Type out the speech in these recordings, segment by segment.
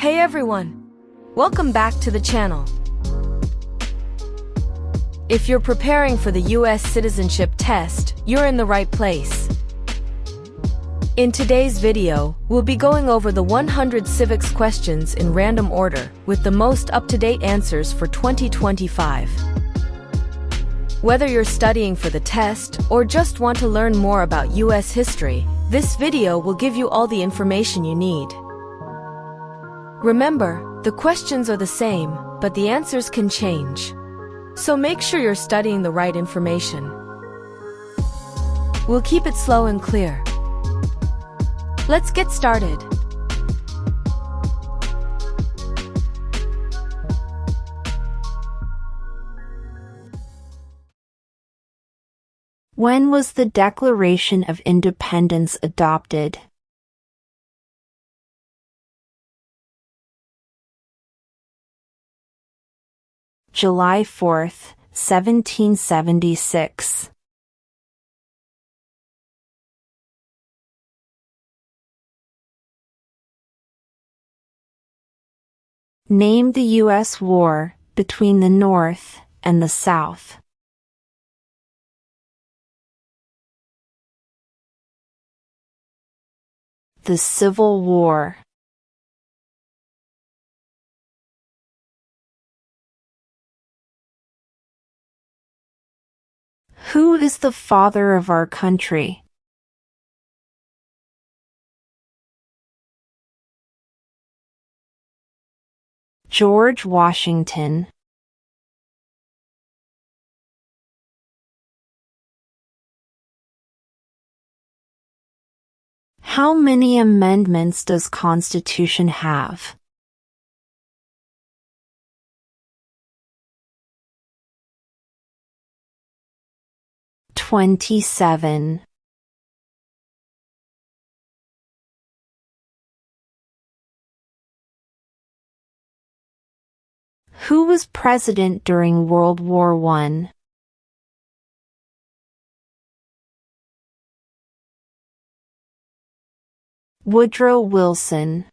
Hey everyone! Welcome back to the channel. If you're preparing for the US Citizenship Test, you're in the right place. In today's video, we'll be going over the 100 civics questions in random order, with the most up-to-date answers for 2025. Whether you're studying for the test or just want to learn more about US history, this video will give you all the information you need. Remember, the questions are the same, but the answers can change. So make sure you're studying the right information. We'll keep it slow and clear. Let's get started. When was the Declaration of Independence adopted? July 4th, 1776. Name the U.S. war between the North and the South. The Civil War. Who is the father of our country? George Washington. How many amendments does Constitution have? "27". Who was president during World War I? Woodrow Wilson.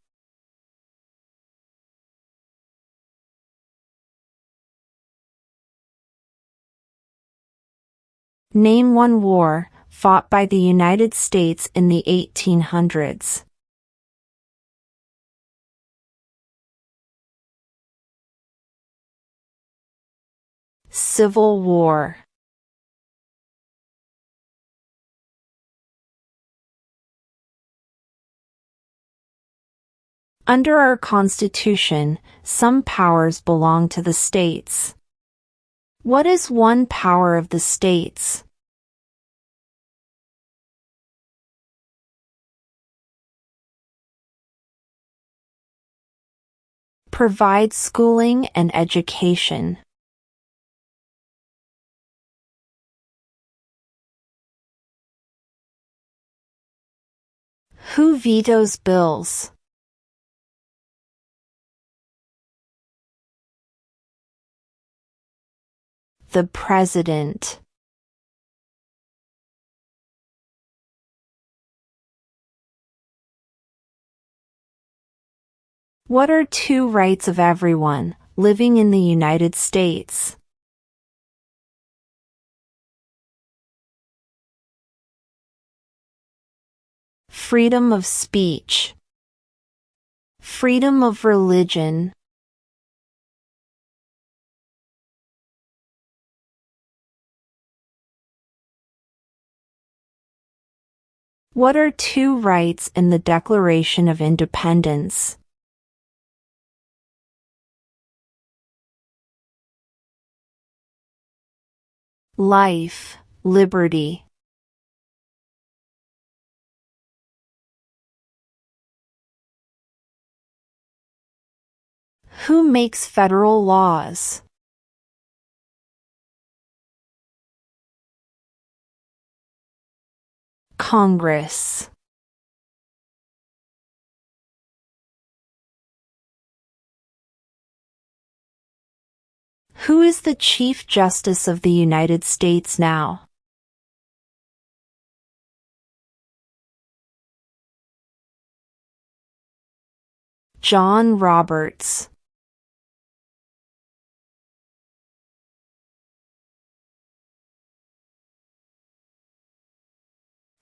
Name one war fought by the United States in the 1800s. Civil War. Under our Constitution, some powers belong to the states. What is one power of the states? Provide schooling and education. Who vetoes bills? The President. What are two rights of everyone living in the United States? Freedom of speech. Freedom of religion. What are two rights in the Declaration of Independence? Life, liberty. Who makes federal laws? Congress. Who is the Chief Justice of the United States now? John Roberts.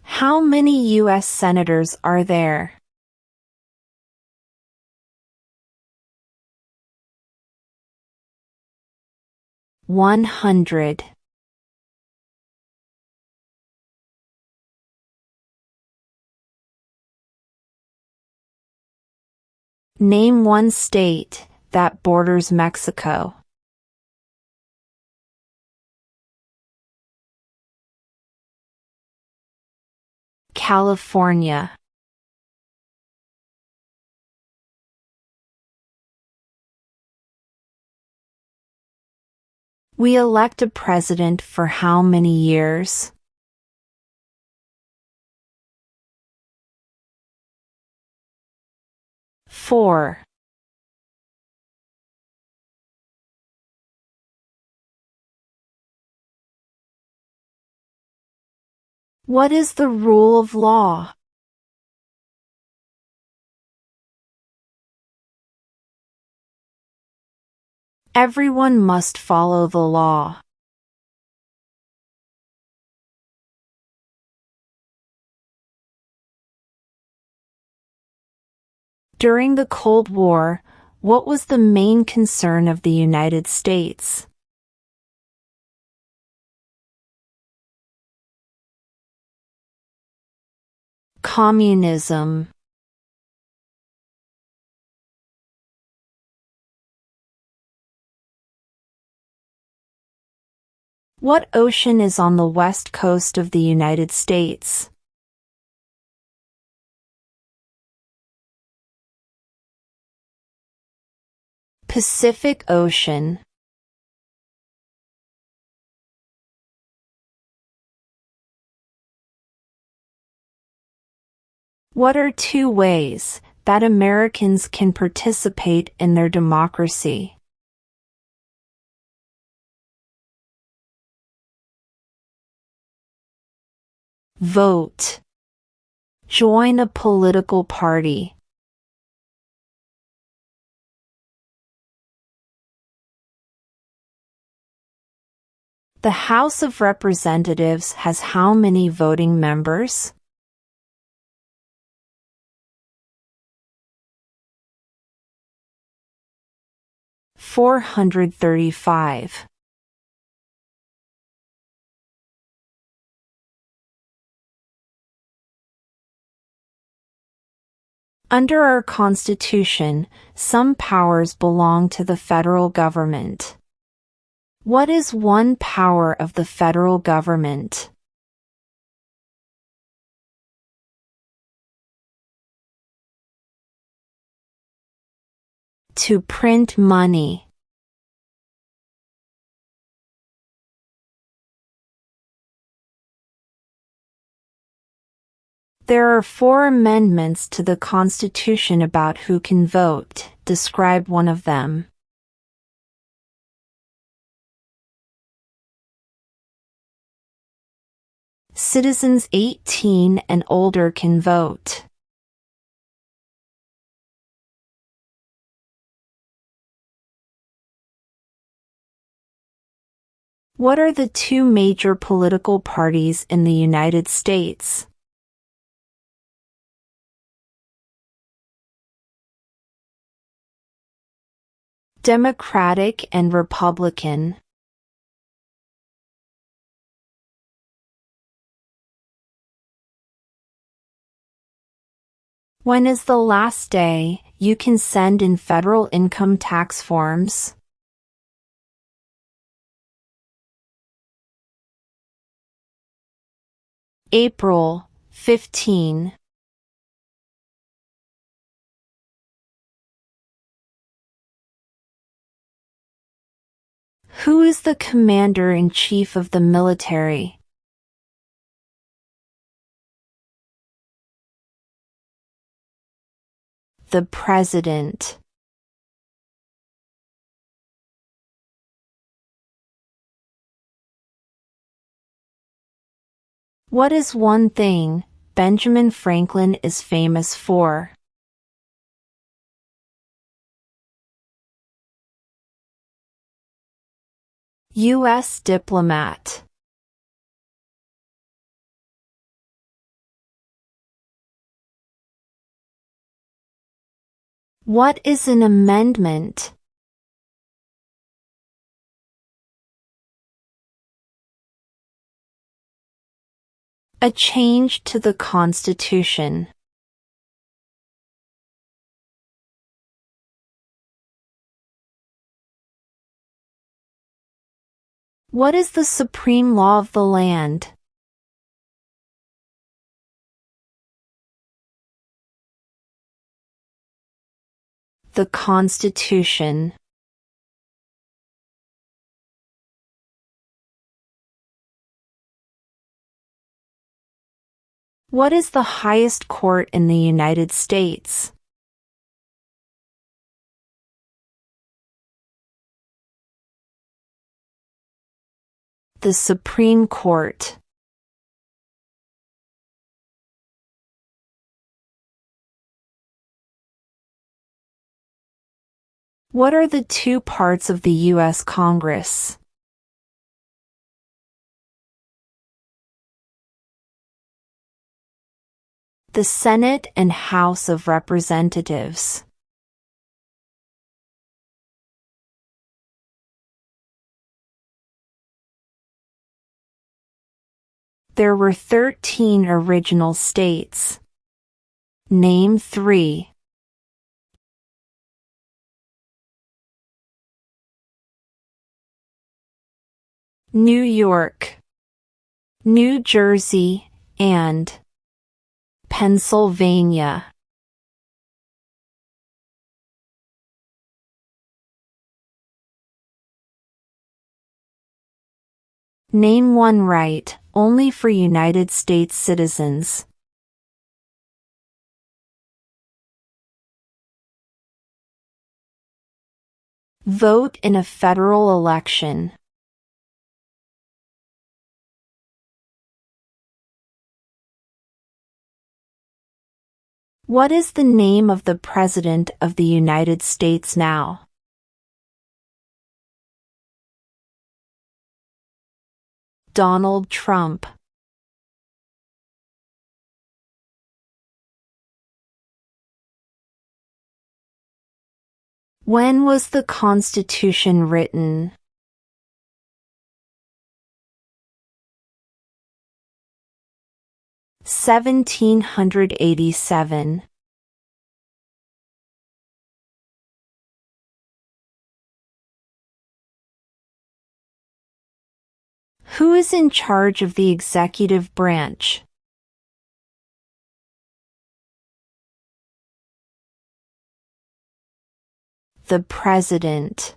How many U.S. senators are there? 100. Name one state that borders Mexico. California. We elect a president for how many years? 4. What is the rule of law? Everyone must follow the law. During the Cold War, what was the main concern of the United States? Communism. What ocean is on the west coast of the United States? Pacific Ocean. What are 2 ways that Americans can participate in their democracy? Vote. Join a political party. The House of Representatives has how many voting members? 435. Under our Constitution, some powers belong to the federal government. What is one power of the federal government? To print money. There are 4 amendments to the Constitution about who can vote. Describe one of them. Citizens 18 and older can vote. What are the 2 major political parties in the United States? Democratic and Republican. When is the last day you can send in federal income tax forms? April 15. Who is the Commander-in-Chief of the military? The President. What is one thing Benjamin Franklin is famous for? U.S. diplomat. What is an amendment? A change to the Constitution. What is the supreme law of the land? The Constitution. What is the highest court in the United States? The Supreme Court. What are the two parts of the U.S. Congress? The Senate and House of Representatives. There were 13 original states. Name 3. New York, New Jersey, and Pennsylvania. Name one right, only for United States citizens. Vote in a federal election. What is the name of the President of the United States now? Donald Trump. When was the Constitution written? (1787). Who is in charge of the executive branch? The President.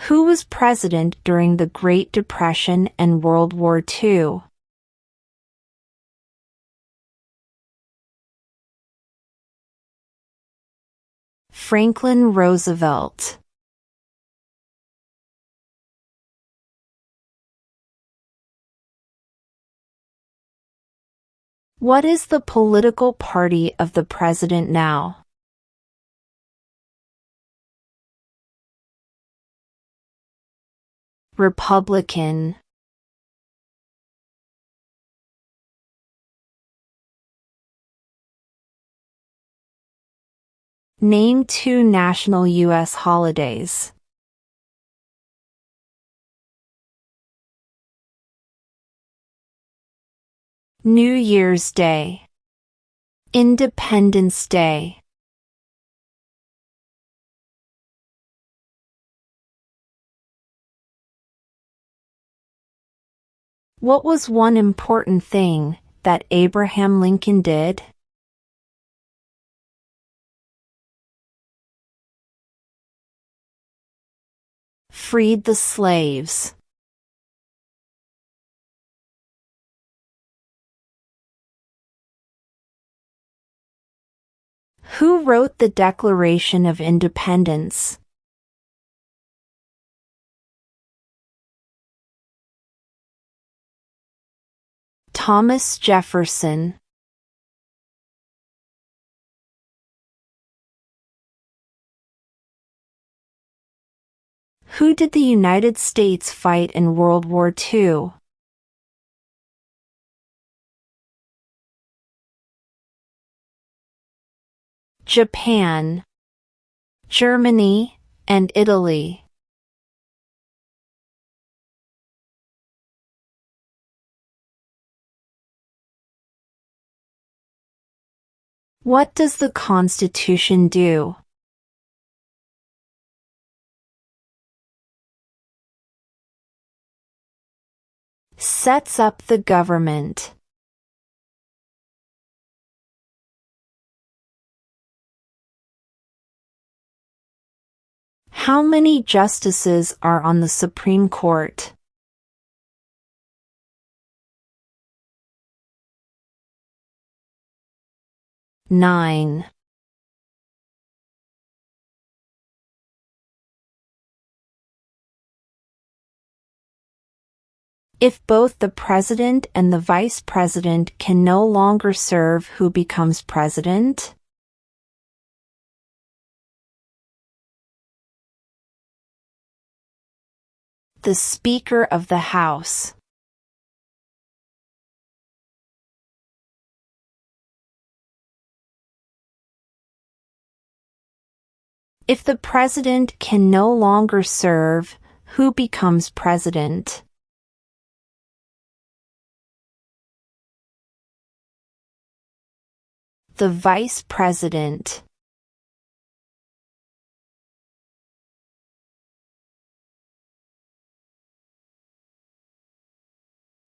Who was president during the Great Depression and World War II? Franklin Roosevelt. What is the political party of the president now? Republican. Name 2 national U.S. holidays. New Year's Day. Independence Day. What was one important thing that Abraham Lincoln did? Freed the slaves. Who wrote the Declaration of Independence? Thomas Jefferson. Who did the United States fight in World War II? Japan, Germany, and Italy. What does the Constitution do? Sets up the government. How many justices are on the Supreme Court? 9. If both the president and the vice president can no longer serve, who becomes president? The Speaker of the House. If the president can no longer serve, who becomes president? The vice president.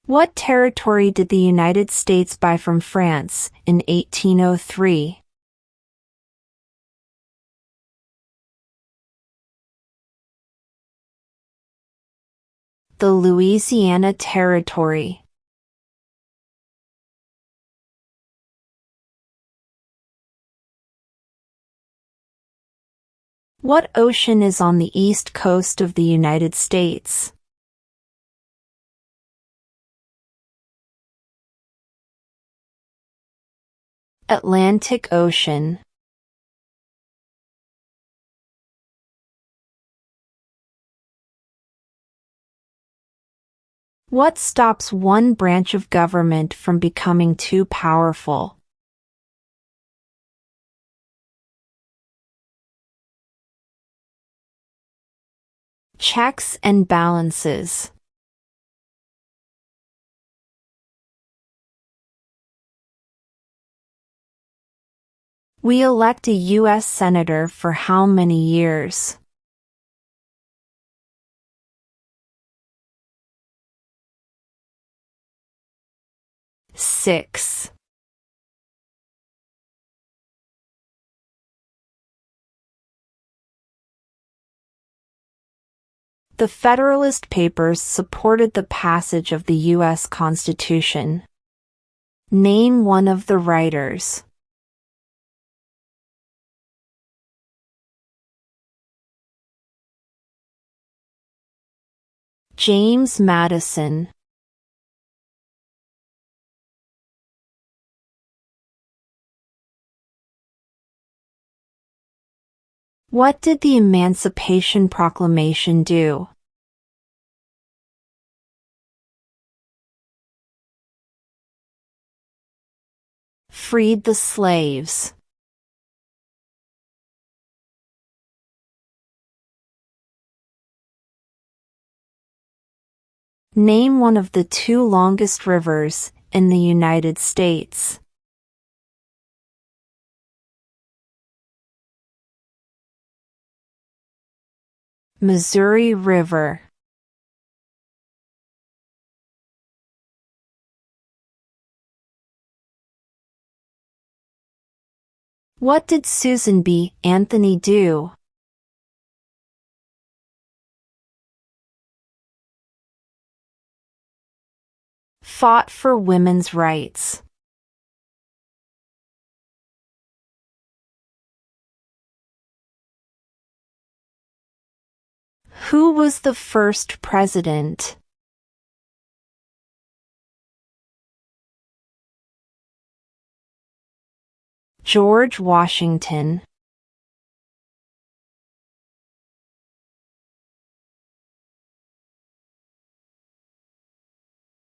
What territory did the United States buy from France in 1803? The Louisiana Territory. What ocean is on the east coast of the United States? Atlantic Ocean. What stops one branch of government from becoming too powerful? Checks and balances. We elect a U.S. Senator for how many years? 6. The Federalist Papers supported the passage of the U.S. Constitution. Name one of the writers. James Madison. What did the Emancipation Proclamation do? Freed the slaves. Name one of the 2 longest rivers in the United States. Missouri River. What did Susan B. Anthony do? Fought for women's rights. Who was the first president? George Washington.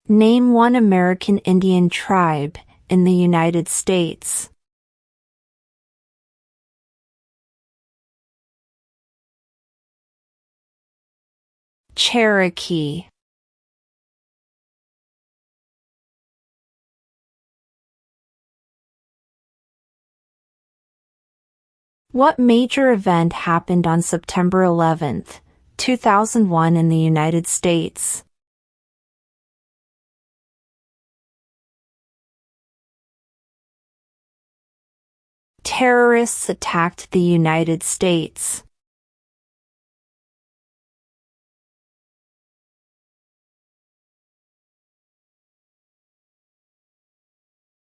Name one American Indian tribe in the United States. Cherokee. What major event happened on September 11, 2001 in the United States? Terrorists attacked the United States.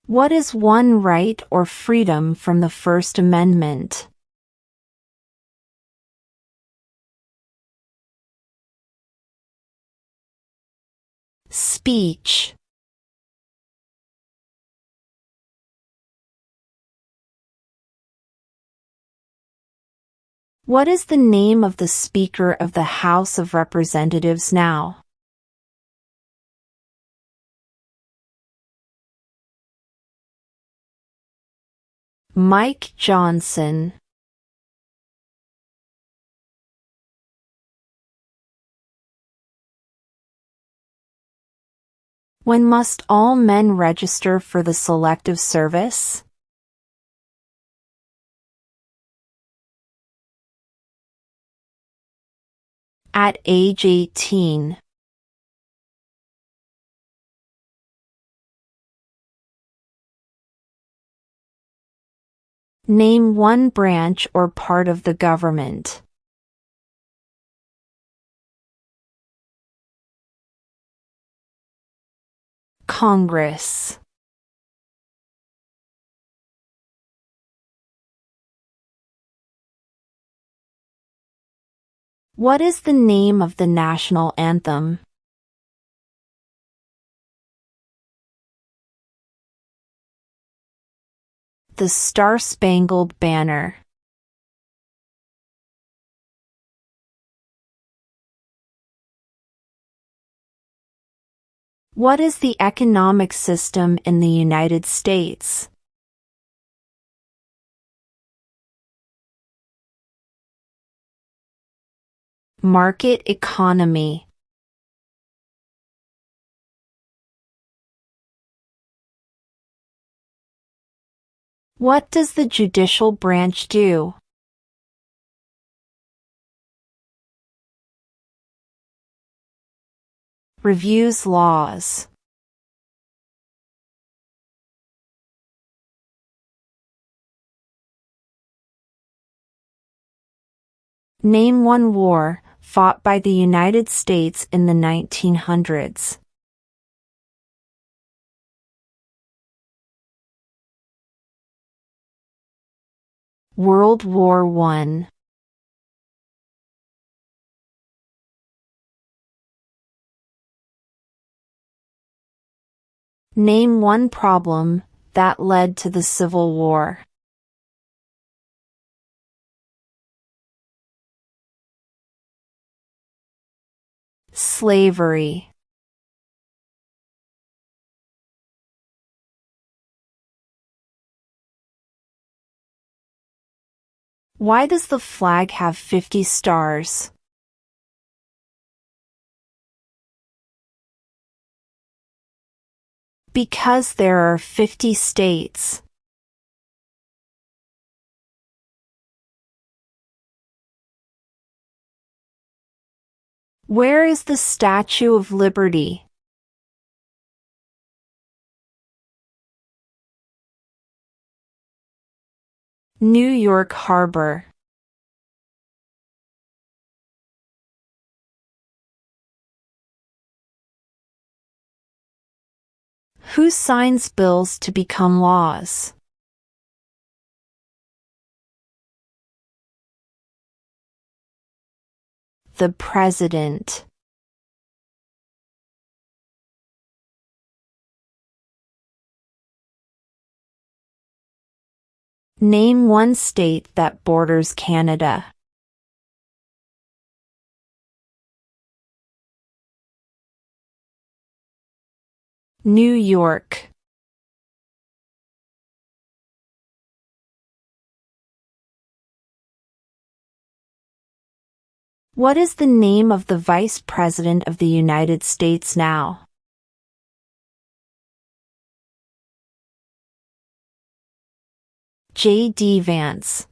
What is one right or freedom from the First Amendment? Speech. What is the name of the Speaker of the House of Representatives now? Mike Johnson. When must all men register for the Selective Service? At age 18. Name one branch or part of the government. Congress. What is the name of the national anthem? The Star-Spangled Banner. What is the economic system in the United States? Market economy. What does the judicial branch do? Reviews laws. Name one war fought by the United States in the 1900s. World War I. Name one problem that led to the Civil War. Slavery. Why does the flag have 50 stars? Because there are 50 states. Where is the Statue of Liberty? New York Harbor. Who signs bills to become laws? The President. Name one state that borders Canada. New York. What is the name of the Vice President of the United States now? J.D. Vance.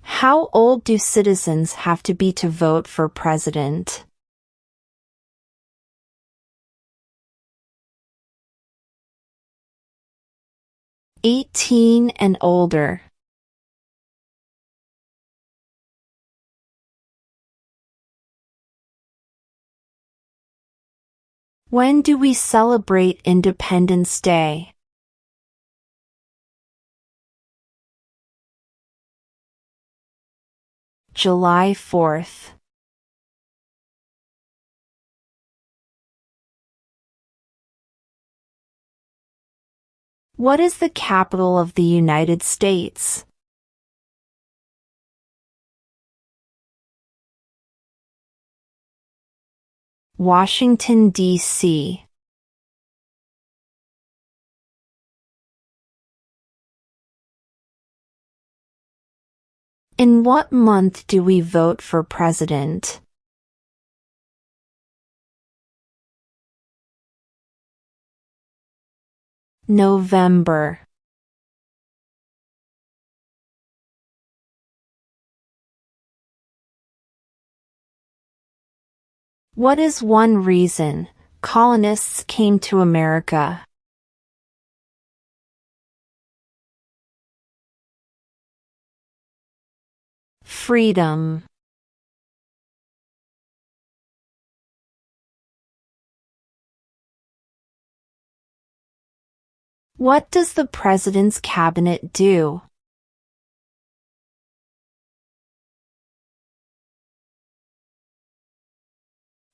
How old do citizens have to be to vote for president? 18 and older. When do we celebrate Independence Day? July 4th. What is the capital of the United States? Washington, D.C. In what month do we vote for president? November. What is one reason colonists came to America? Freedom. What does the President's Cabinet do?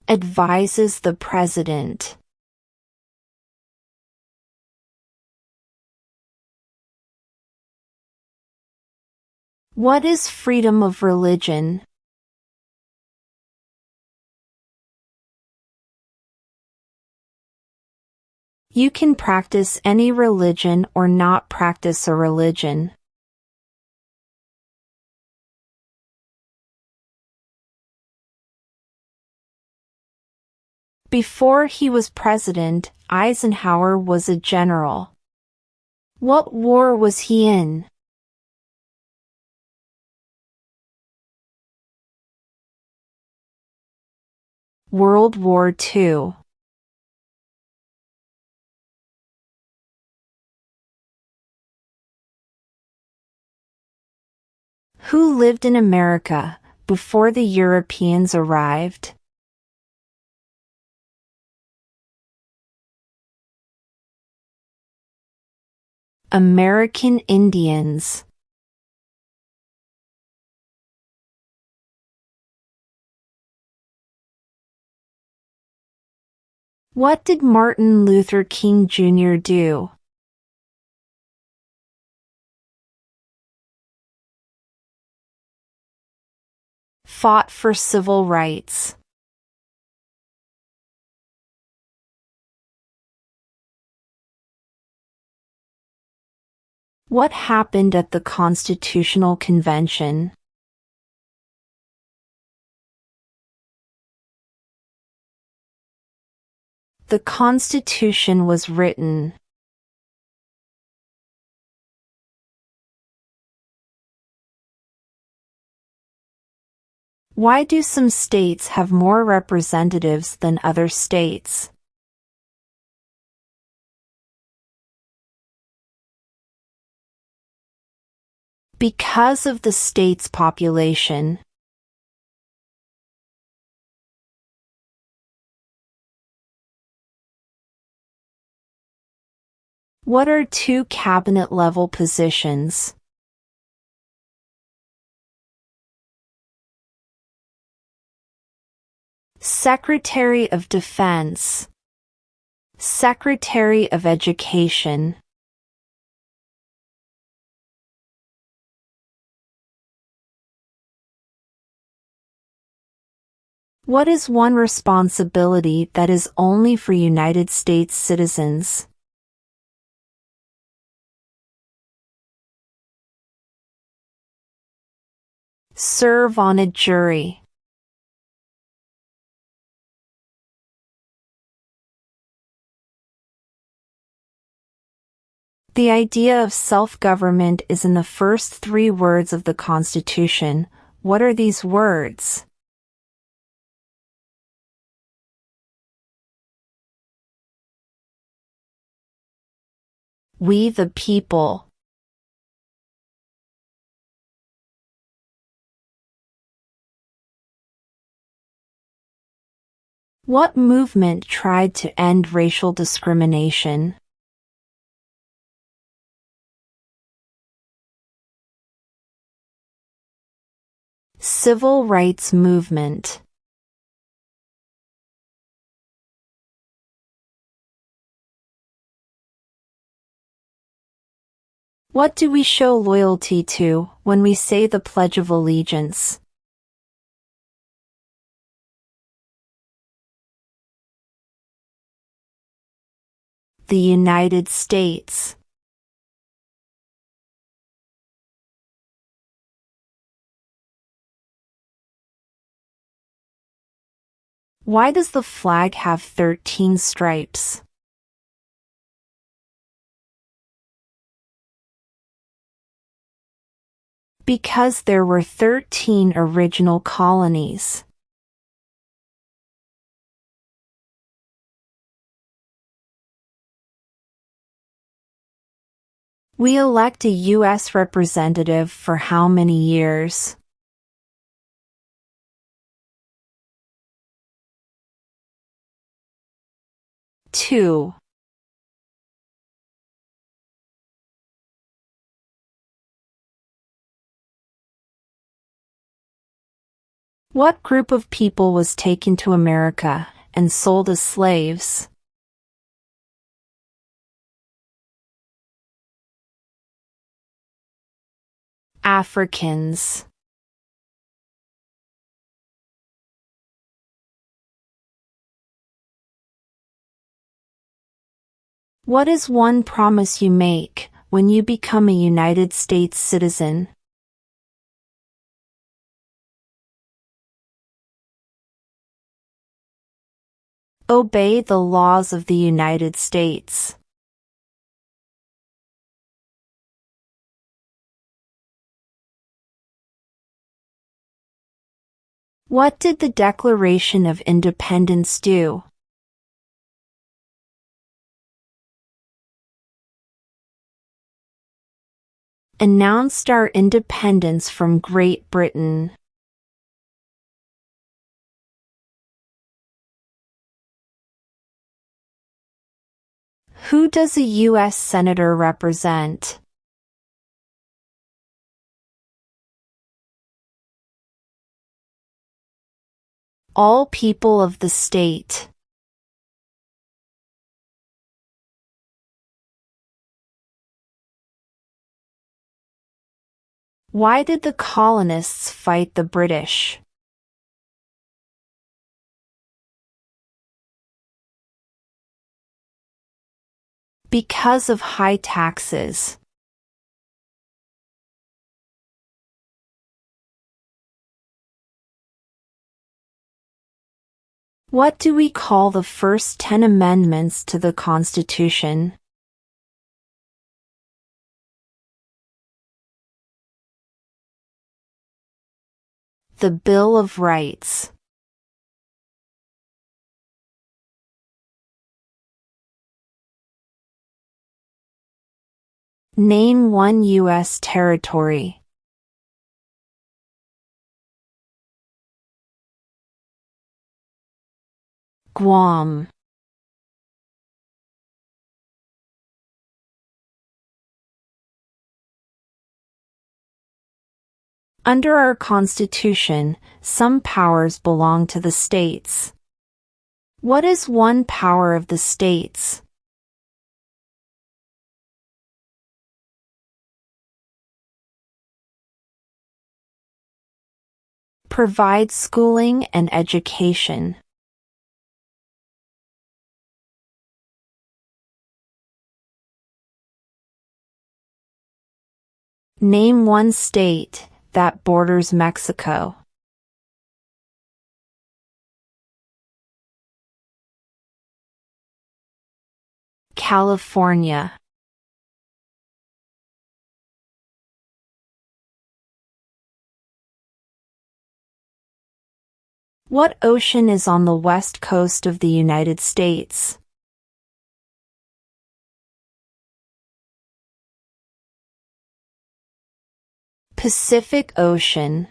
Advises the President. What is freedom of religion? You can practice any religion or not practice a religion. Before he was president, Eisenhower was a general. What war was he in? World War II. Who lived in America before the Europeans arrived? American Indians. What did Martin Luther King Jr. do? Fought for civil rights. What happened at the Constitutional Convention? The Constitution was written. Why do some states have more representatives than other states? Because of the state's population. What are two cabinet-level positions? Secretary of Defense. Secretary of Education. What is one responsibility that is only for United States citizens? Serve on a jury. The idea of self-government is in the first 3 words of the Constitution. What are these words? We the people. What movement tried to end racial discrimination? Civil rights movement. What do we show loyalty to when we say the Pledge of Allegiance? The United States. Why does the flag have 13 stripes? Because there were 13 original colonies. We elect a U.S. representative for how many years? 2. What group of people was taken to America and sold as slaves? Africans. What is one promise you make when you become a United States citizen? Obey the laws of the United States. What did the Declaration of Independence do? Announced our independence from Great Britain. Who does a U.S. Senator represent? All people of the state. Why did the colonists fight the British? Because of high taxes. What do we call the first 10 amendments to the Constitution? The Bill of Rights. Name one U.S. territory. Guam. Under our Constitution, some powers belong to the states. What is one power of the states? Provide schooling and education. Name one state that borders Mexico. California. What ocean is on the west coast of the United States? Pacific Ocean.